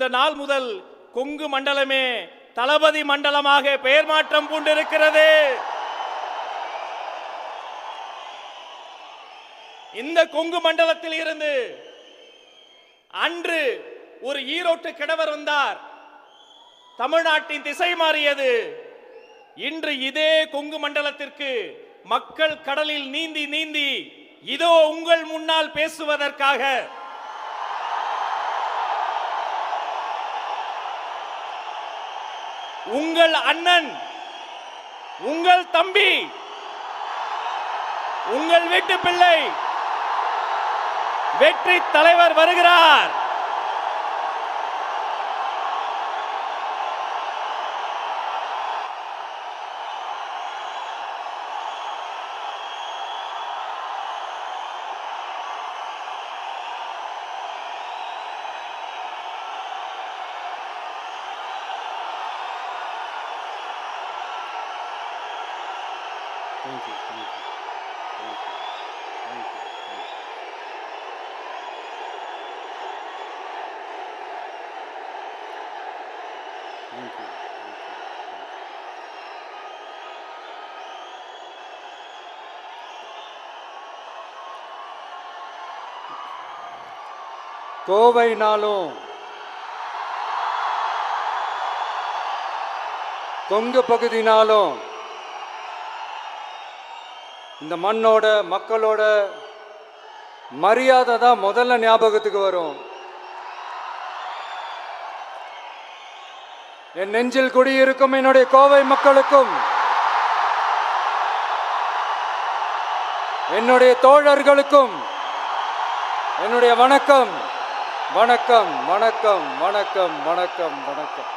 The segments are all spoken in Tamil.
இந்த நாள் முதல் கொங்கு மண்டலமே தளபதி மண்டலமாக பெயர் மாற்றம் கொண்டிருக்கிறது. இந்த கொங்கு மண்டலத்தில் இருந்து அன்று ஒரு ஈரோட்டு கிழவர் வந்தார், தமிழ்நாட்டின் திசை மாறியது. இன்று இதே கொங்கு மண்டலத்திற்கு மக்கள் கடலில் நீந்தி நீந்தி இதோ உங்கள் முன்னால் பேசுவதற்காக உங்கள் அண்ணன், உங்கள் தம்பி, உங்கள் வீட்டு பிள்ளை வெற்றி தலைவர் வருகிறார். Thank you. Thank you. Thank you. Thank you. Thank you. Thank you. கோவைனாலும் Kongu பகுதினாலும் இந்த மண்ணோட மக்களோட மரியாதை தான் முதல்ல ஞாபகத்துக்கு வரும். என் நெஞ்சில் குடியிருக்கும் என்னுடைய கோவை மக்களுக்கும் என்னுடைய தோழர்களுக்கும் என்னுடைய வணக்கம் வணக்கம் வணக்கம் வணக்கம் வணக்கம் வணக்கம்.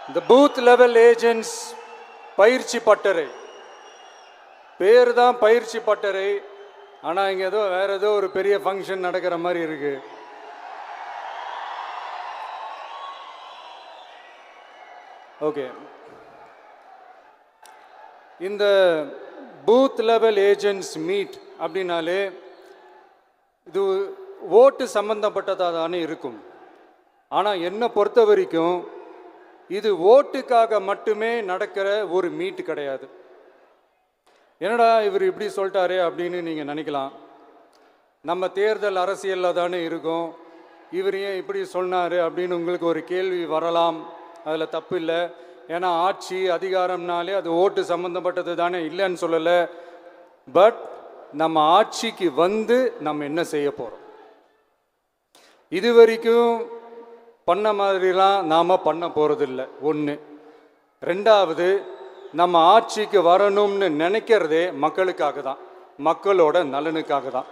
இந்த பூத் லெவல் ஏஜென்ட்ஸ் பயிற்சி பட்டறை பேர் தான் பயிற்சி பட்டறை, ஆனால் இங்கே ஏதோ வேற ஏதோ ஒரு பெரிய ஃபங்க்ஷன் நடக்கிற மாதிரி இருக்கு. ஓகே, இந்த பூத் லெவல் ஏஜென்ட்ஸ் மீட் அப்படின்னாலே இது ஓட்டு சம்பந்தப்பட்டதாக தானே இருக்கும். ஆனால் என்னை பொறுத்த வரைக்கும் இது ஓட்டுக்காக மட்டுமே நடக்கிற ஒரு மீட் கிடையாது. என்னடா இவர் இப்படி சொல்லிட்டாரே அப்படின்னு நீங்கள் நினைக்கலாம். நம்ம தேர்தல் அரசியலில் தானே இருக்கோம், இவர் ஏன் இப்படி சொன்னார் அப்படின்னு உங்களுக்கு ஒரு கேள்வி வரலாம். அதில் தப்பு இல்லை. ஏன்னா ஆட்சி அதிகாரம்னாலே அது ஓட்டு சம்மந்தப்பட்டது தானே, இல்லைன்னு சொல்லலை. பட் நம்ம ஆட்சிக்கு வந்து நம்ம என்ன செய்ய போகிறோம், இது வரைக்கும் பண்ண மாதிரிலாம் நாம் பண்ண போகிறதில்ல. ஒன்று. ரெண்டாவது, நம்ம ஆட்சிக்கு வரணும்னு நினைக்கிறதே மக்களுக்காக தான், மக்களோட நலனுக்காக தான்.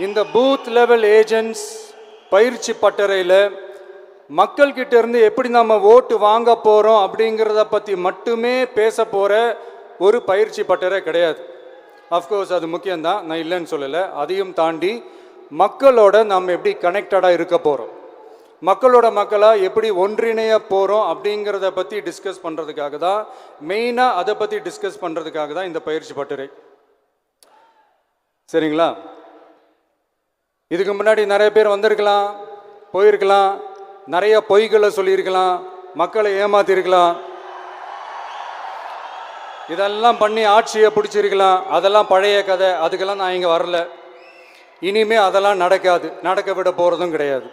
இந்த பூத் லெவல் ஏஜென்ட்ஸ் பயிற்சி பட்டறையில் மக்கள்கிட்ட இருந்து எப்படி நம்ம ஓட்டு வாங்க போகிறோம் அப்படிங்கிறத பற்றி மட்டுமே பேச போகிற ஒரு பயிற்சி பட்டறை கிடையாது. அஃப்கோர்ஸ் அது முக்கியம்தான், நான் இல்லைன்னு சொல்லலை. அதையும் தாண்டி மக்களோட நம்ம எப்படி கனெக்டடாக இருக்க போகிறோம், மக்களோட மக்களாக எப்படி ஒன்றிணைய போகிறோம் அப்படிங்கிறத பற்றி டிஸ்கஸ் பண்ணுறதுக்காக தான், மெயினாக அதை பற்றி டிஸ்கஸ் பண்ணுறதுக்காக தான் இந்த பயிற்சி பட்டறை. சரிங்களா? இதுக்கு முன்னாடி நிறைய பேர் வந்திருக்கலாம், போயிருக்கலாம், நிறைய பொய்களை சொல்லியிருக்கலாம், மக்களை ஏமாத்திருக்கலாம், இதெல்லாம் பண்ணி ஆட்சியை பிடிச்சிருக்கலாம். அதெல்லாம் பழைய கதை, அதுக்கெல்லாம் நான் இங்கே வரல. இனிமே அதெல்லாம் நடக்காது, நடக்க விட போகிறதும் கிடையாது.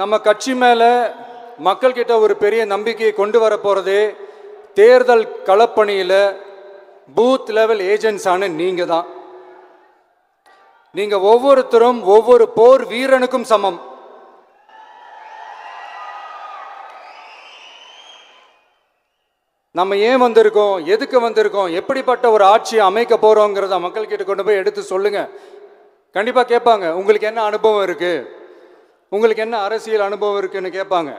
நம்ம கட்சி மேலே மக்கள்கிட்ட ஒரு பெரிய நம்பிக்கையை கொண்டு வர போகிறதே தேர்தல் களப்பணியில் பூத் லெவல் ஏஜென்ட்ஸான நீங்கள் தான். நீங்கள் ஒவ்வொருத்தரும் ஒவ்வொரு போர் வீரனுக்கும் சமம். நம்ம ஏன் வந்திருக்கோம், எதுக்கு வந்திருக்கோம், எப்படிப்பட்ட ஒரு ஆட்சியை அமைக்க போகிறோங்கிறத மக்கள்கிட்ட கொண்டு போய் எடுத்து சொல்லுங்கள். கண்டிப்பாக கேட்பாங்க, உங்களுக்கு என்ன அனுபவம் இருக்குது, உங்களுக்கு என்ன அரசியல் அனுபவம் இருக்குன்னு கேட்பாங்க.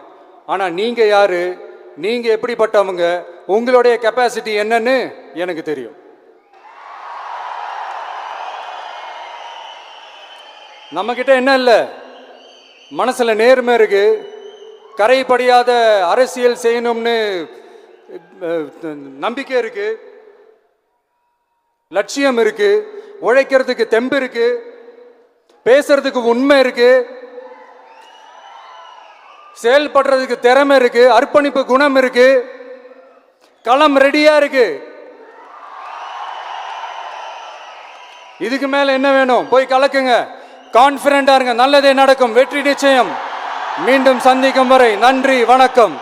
ஆனா நீங்க யாரு, நீங்க எப்படிப்பட்டவங்க, உங்களுடைய கெப்பாசிட்டி என்னன்னு எனக்கு தெரியும். நம்ம கிட்ட என்ன இல்லை, மனசுல நேர்மை இருக்கு, கரைபடியாத அரசியல் செய்யணும்னு நம்பிக்கை இருக்கு, லட்சியம் இருக்கு, உழைக்கிறதுக்கு தெம்பு இருக்கு, பேசுறதுக்கு உண்மை இருக்கு, செயல்படுறதுக்கு திறமை இருக்கு, அர்ப்பணிப்பு குணம் இருக்கு, களம் ரெடியா இருக்கு. இதுக்கு மேல என்ன வேணும்? போய் கலக்குங்க, கான்பிடண்டா இருங்க, நல்லதே நடக்கும், வெற்றி நிச்சயம். மீண்டும் சந்திக்கும் வரை நன்றி, வணக்கம்.